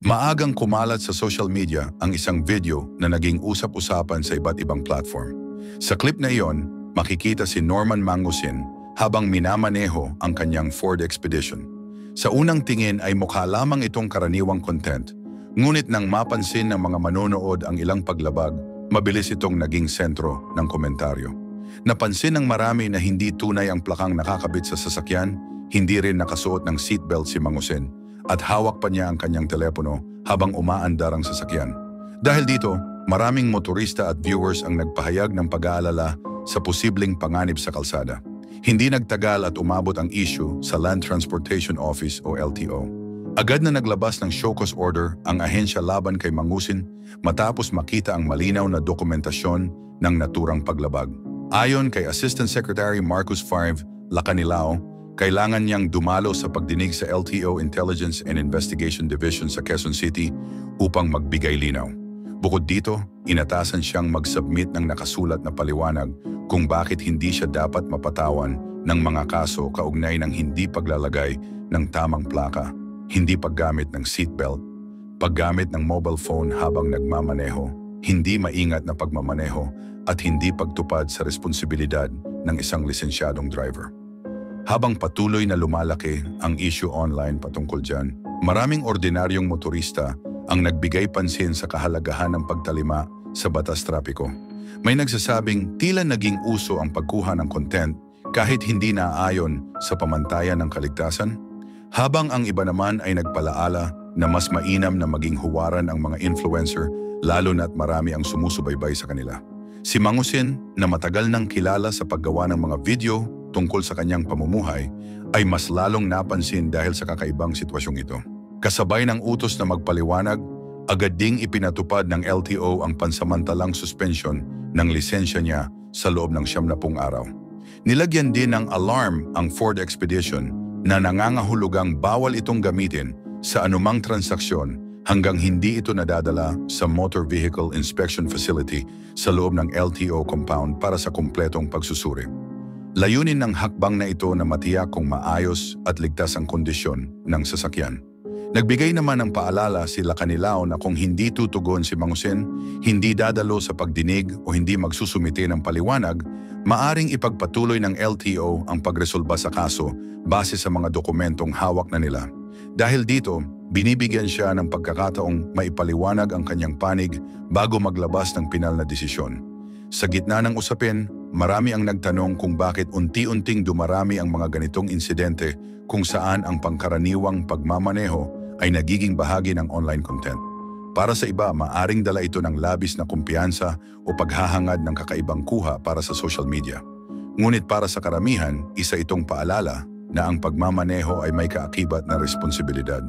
Maagang kumalat sa social media ang isang video na naging usap-usapan sa iba't ibang platform. Sa clip na iyon, makikita si Norman Mangusin habang minamaneho ang kanyang Ford Expedition. Sa unang tingin ay mukha lamang itong karaniwang content, ngunit nang mapansin ng mga manonood ang ilang paglabag, mabilis itong naging sentro ng komentaryo. Napansin ng marami na hindi tunay ang plakang nakakabit sa sasakyan, hindi rin nakasuot ng seatbelt si Mangusin, at hawak pa niya ang kanyang telepono habang umaandar ang sasakyan. Dahil dito, maraming motorista at viewers ang nagpahayag ng pag-aalala sa posibleng panganib sa kalsada. Hindi nagtagal at umabot ang issue sa Land Transportation Office o LTO. Agad na naglabas ng show cause order ang ahensya laban kay Mangusin matapos makita ang malinaw na dokumentasyon ng naturang paglabag. Ayon kay Assistant Secretary Marcus Favre Lacanilao, kailangan niyang dumalo sa pagdinig sa LTO Intelligence and Investigation Division sa Quezon City upang magbigay linaw. Bukod dito, inatasan siyang mag-submit ng nakasulat na paliwanag kung bakit hindi siya dapat mapatawan ng mga kaso kaugnay ng hindi paglalagay ng tamang plaka, hindi paggamit ng seatbelt, paggamit ng mobile phone habang nagmamaneho, hindi maingat na pagmamaneho at hindi pagtupad sa responsibilidad ng isang lisensyadong driver. Habang patuloy na lumalaki ang issue online patungkol dyan, maraming ordinaryong motorista ang nagbigay pansin sa kahalagahan ng pagtalima sa batas trapiko. May nagsasabing tila naging uso ang pagkuha ng content kahit hindi naaayon sa pamantayan ng kaligtasan, habang ang iba naman ay nagpalaala na mas mainam na maging huwaran ang mga influencer lalo na't marami ang sumusubaybay sa kanila. Si Mangusin, na matagal nang kilala sa paggawa ng mga video tungkol sa kanyang pamumuhay, ay mas lalong napansin dahil sa kakaibang sitwasyong ito. Kasabay ng utos na magpaliwanag, agad ding ipinatupad ng LTO ang pansamantalang suspension ng lisensya niya sa loob ng 70 araw. Nilagyan din ng alarm ang Ford Expedition na nangangahulugang bawal itong gamitin sa anumang transaksyon hanggang hindi ito nadadala sa Motor Vehicle Inspection Facility sa loob ng LTO compound para sa kumpletong pagsusuri. Layunin ng hakbang na ito na matiyak kung maayos at ligtas ang kondisyon ng sasakyan. Nagbigay naman ng paalala si Lacanilao na kung hindi tutugon si Mangusin, hindi dadalo sa pagdinig o hindi magsusumite ng paliwanag, maaring ipagpatuloy ng LTO ang pagresolba sa kaso base sa mga dokumentong hawak na nila. Dahil dito, binibigyan siya ng pagkakataong maipaliwanag ang kanyang panig bago maglabas ng pinal na desisyon. Sa gitna ng usapin, marami ang nagtanong kung bakit unti-unting dumarami ang mga ganitong insidente kung saan ang pangkaraniwang pagmamaneho ay nagiging bahagi ng online content. Para sa iba, maaring dala ito ng labis na kumpiyansa o paghahangad ng kakaibang kuha para sa social media. Ngunit para sa karamihan, isa itong paalala na ang pagmamaneho ay may kaakibat na responsibilidad.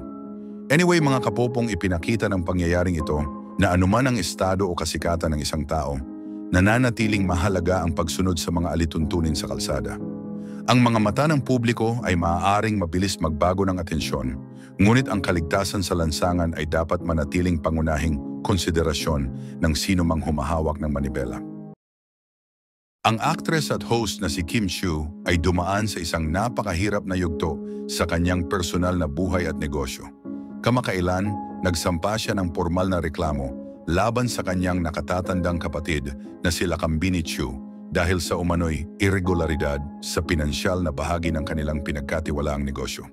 Anyway, mga kapopong, ipinakita ng pangyayaring ito na anuman ang estado o kasikatan ng isang tao, nananatiling mahalaga ang pagsunod sa mga alituntunin sa kalsada. Ang mga mata ng publiko ay maaaring mabilis magbago ng atensyon, ngunit ang kaligtasan sa lansangan ay dapat manatiling pangunahing konsiderasyon ng sino mang humahawak ng manibela. Ang actress at host na si Kim Chiu ay dumaan sa isang napakahirap na yugto sa kanyang personal na buhay at negosyo. Kamakailan, nagsampa siya ng formal na reklamo laban sa kanyang nakatatandang kapatid na sila Kambini Chiu dahil sa umano'y irregularidad sa pinansyal na bahagi ng kanilang pinagkatiwalaang negosyo.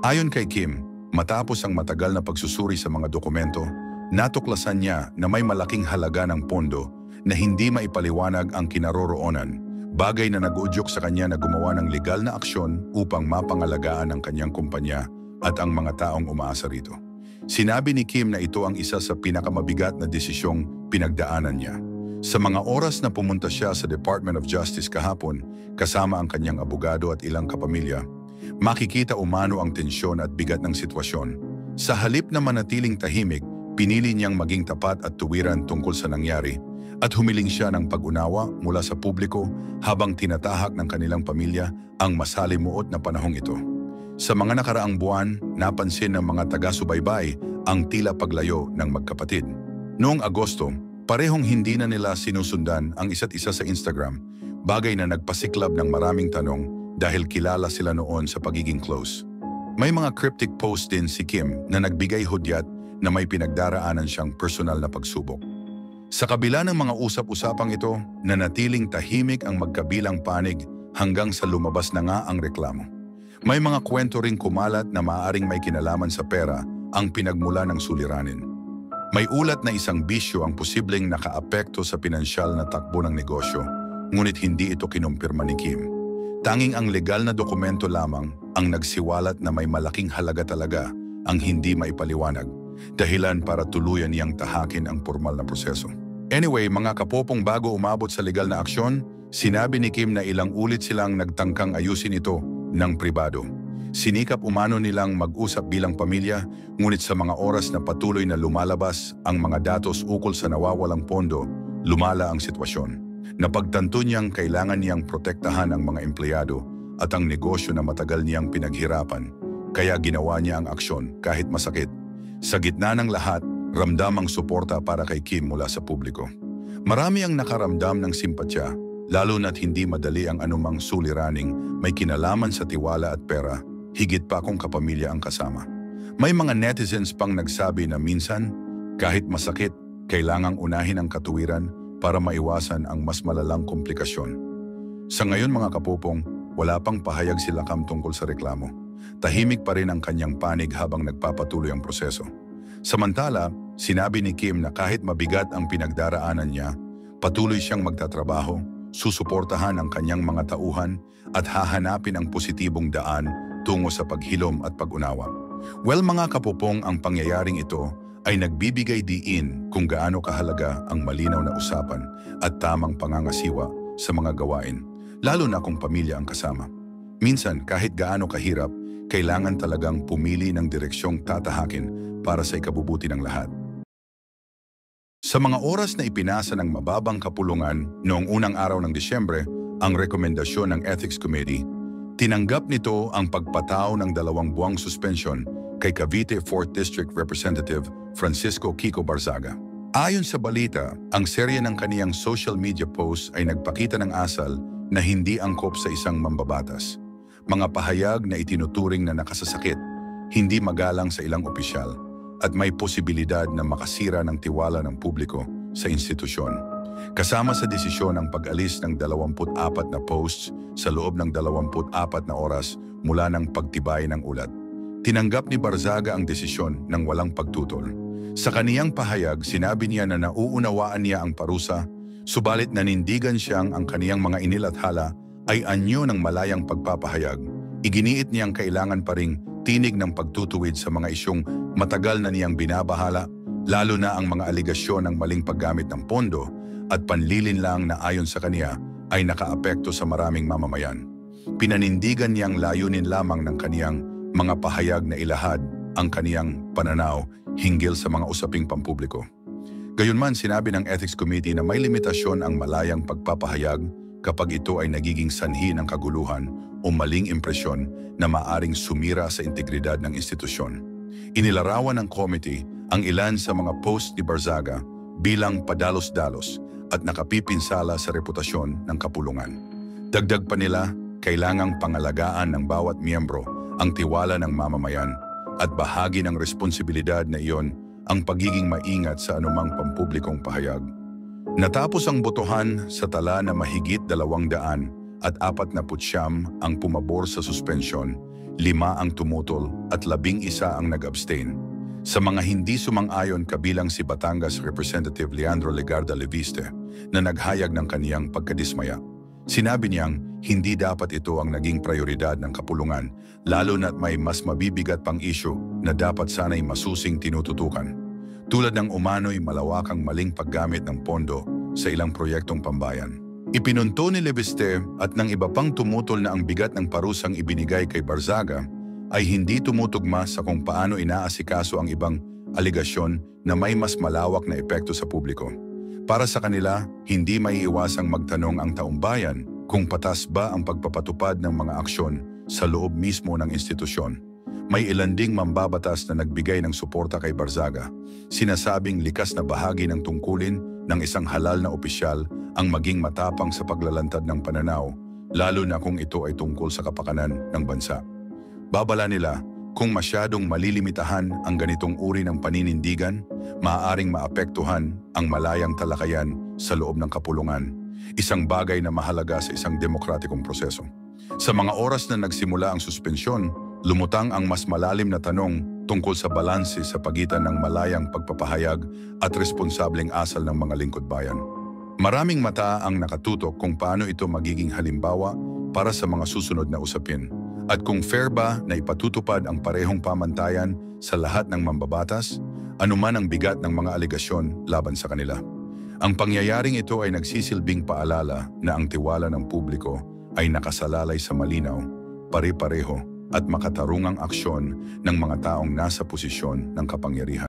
Ayon kay Kim, matapos ang matagal na pagsusuri sa mga dokumento, natuklasan niya na may malaking halaga ng pondo na hindi maipaliwanag ang kinaroroonan, bagay na nag-uudyok sa kanya na gumawa ng legal na aksyon upang mapangalagaan ang kanyang kumpanya at ang mga taong umaasa rito. Sinabi ni Kim na ito ang isa sa pinakamabigat na desisyong pinagdaanan niya. Sa mga oras na pumunta siya sa Department of Justice kahapon, kasama ang kanyang abogado at ilang kapamilya, makikita umano ang tensyon at bigat ng sitwasyon. Sa halip na manatiling tahimik, pinili niyang maging tapat at tuwiran tungkol sa nangyari at humiling siya ng pag-unawa mula sa publiko habang tinatahak ng kanilang pamilya ang masalimuot na panahong ito. Sa mga nakaraang buwan, napansin ng mga taga-subaybay ang tila paglayo ng magkapatid. Noong Agosto, parehong hindi na nila sinusundan ang isa't isa sa Instagram, bagay na nagpasiklab ng maraming tanong dahil kilala sila noon sa pagiging close. May mga cryptic post din si Kim na nagbigay hudyat na may pinagdaraanan siyang personal na pagsubok. Sa kabila ng mga usap-usapang ito, nanatiling tahimik ang magkabilang panig hanggang sa lumabas na nga ang reklamo. May mga kwento ring kumalat na maaaring may kinalaman sa pera ang pinagmula ng suliranin. May ulat na isang bisyo ang posibleng nakaapekto sa pinansyal na takbo ng negosyo, ngunit hindi ito kinumpirma ni Kim. Tanging ang legal na dokumento lamang ang nagsiwalat na may malaking halaga talaga ang hindi maipaliwanag, dahilan para tuluyan niyang tahakin ang formal na proseso. Anyway, mga kapopong, bago umabot sa legal na aksyon, sinabi ni Kim na ilang ulit silang nagtangkang ayusin ito ng pribado. Sinikap umano nilang mag-usap bilang pamilya, ngunit sa mga oras na patuloy na lumalabas ang mga datos ukol sa nawawalang pondo, lumala ang sitwasyon. Napagtanto niyang kailangan niyang protektahan ang mga empleyado at ang negosyo na matagal niyang pinaghirapan, kaya ginawa niya ang aksyon kahit masakit. Sa gitna ng lahat, ramdam ang suporta para kay Kim mula sa publiko. Marami ang nakaramdam ng simpatya, lalo na't hindi madali ang anumang suliraning may kinalaman sa tiwala at pera, higit pa kung kapamilya ang kasama. May mga netizens pang nagsabi na minsan, kahit masakit, kailangang unahin ang katuwiran para maiwasan ang mas malalang komplikasyon. Sa ngayon mga kapupong, wala pang pahayag sila Kam tungkol sa reklamo. Tahimik pa rin ang kanyang panig habang nagpapatuloy ang proseso. Samantala, sinabi ni Kim na kahit mabigat ang pinagdaraanan niya, patuloy siyang magtatrabaho, susuportahan ang kanyang mga tauhan at hahanapin ang positibong daan tungo sa paghilom at pag-unawa. Well mga kapupong, ang pangyayaring ito ay nagbibigay diin kung gaano kahalaga ang malinaw na usapan at tamang pangangasiwa sa mga gawain, lalo na kung pamilya ang kasama. Minsan, kahit gaano kahirap, kailangan talagang pumili ng direksyong tatahakin para sa ikabubuti ng lahat. Sa mga oras na ipinasa ng mababang kapulungan noong unang araw ng Disyembre ang rekomendasyon ng Ethics Committee, tinanggap nito ang pagpatao ng 2 buwang suspension kay Cavite 4th District Representative Francisco Kiko Barzaga. Ayon sa balita, ang serye ng kaniyang social media posts ay nagpakita ng asal na hindi angkop sa isang mambabatas. Mga pahayag na itinuturing na nakasasakit, hindi magalang sa ilang opisyal, at may posibilidad na makasira ng tiwala ng publiko sa institusyon. Kasama sa desisyon ang pag-alis ng 24 na posts sa loob ng 24 na oras mula ng pagtibay ng ulat. Tinanggap ni Barzaga ang desisyon ng walang pagtutol. Sa kaniyang pahayag, sinabi niya na nauunawaan niya ang parusa, subalit nanindigan siyang ang kaniyang mga inilathala ay anyo ng malayang pagpapahayag. Iginiit niyang kailangan pa ring tinig ng pagtutuwid sa mga isyong matagal na niyang binabahala, lalo na ang mga aligasyon ng maling paggamit ng pondo at panlilinlang na ayon sa kaniya ay nakaapekto sa maraming mamamayan. Pinanindigan niyang layunin lamang ng kaniyang mga pahayag na ilahad ang kaniyang pananaw hinggil sa mga usaping pampubliko. Gayunman, sinabi ng Ethics Committee na may limitasyon ang malayang pagpapahayag kapag ito ay nagiging sanhi ng kaguluhan o maling impresyon na maaring sumira sa integridad ng institusyon. Inilarawan ng committee ang ilan sa mga post ni Barzaga bilang padalos-dalos at nakapipinsala sa reputasyon ng kapulungan. Dagdag pa nila, kailangang pangalagaan ng bawat miyembro ang tiwala ng mamamayan at bahagi ng responsibilidad na iyon ang pagiging maingat sa anumang pampublikong pahayag. Natapos ang botohan sa tala na mahigit 249 ang pumabor sa suspension, 5 ang tumutol at 11 ang nag-abstain. Sa mga hindi sumang-ayon kabilang si Batangas Representative Leandro Legarda Leviste na naghayag ng kaniyang pagkadismaya. Sinabi niyang hindi dapat ito ang naging prioridad ng kapulungan, lalo na't may mas mabibigat pang isyu na dapat sana'y masusing tinututukan. Tulad ng umano'y malawakang maling paggamit ng pondo sa ilang proyektong pambayan. Ipinunto ni Leviste at ng iba pang tumutol na ang bigat ng parusang ibinigay kay Barzaga ay hindi tumutugma sa kung paano inaasikaso ang ibang aligasyon na may mas malawak na epekto sa publiko. Para sa kanila, hindi maiiwasang magtanong ang taumbayan kung patas ba ang pagpapatupad ng mga aksyon sa loob mismo ng institusyon. May ilan ding mambabatas na nagbigay ng suporta kay Barzaga, sinasabing likas na bahagi ng tungkulin ng isang halal na opisyal ang maging matapang sa paglalantad ng pananaw, lalo na kung ito ay tungkol sa kapakanan ng bansa. Babala nila, Kung masyadong malilimitahan ang ganitong uri ng paninindigan, maaaring maapektuhan ang malayang talakayan sa loob ng kapulungan, isang bagay na mahalaga sa isang demokratikong proseso. Sa mga oras na nagsimula ang suspensyon, lumutang ang mas malalim na tanong tungkol sa balanse sa pagitan ng malayang pagpapahayag at responsableng asal ng mga lingkod bayan. Maraming mata ang nakatutok kung paano ito magiging halimbawa para sa mga susunod na usapin at kung fair ba na ipatutupad ang parehong pamantayan sa lahat ng mambabatas, anuman ang bigat ng mga alegasyon laban sa kanila. Ang pangyayaring ito ay nagsisilbing paalala na ang tiwala ng publiko ay nakasalalay sa malinaw, pare-pareho at makatarungang aksyon ng mga taong nasa posisyon ng kapangyarihan.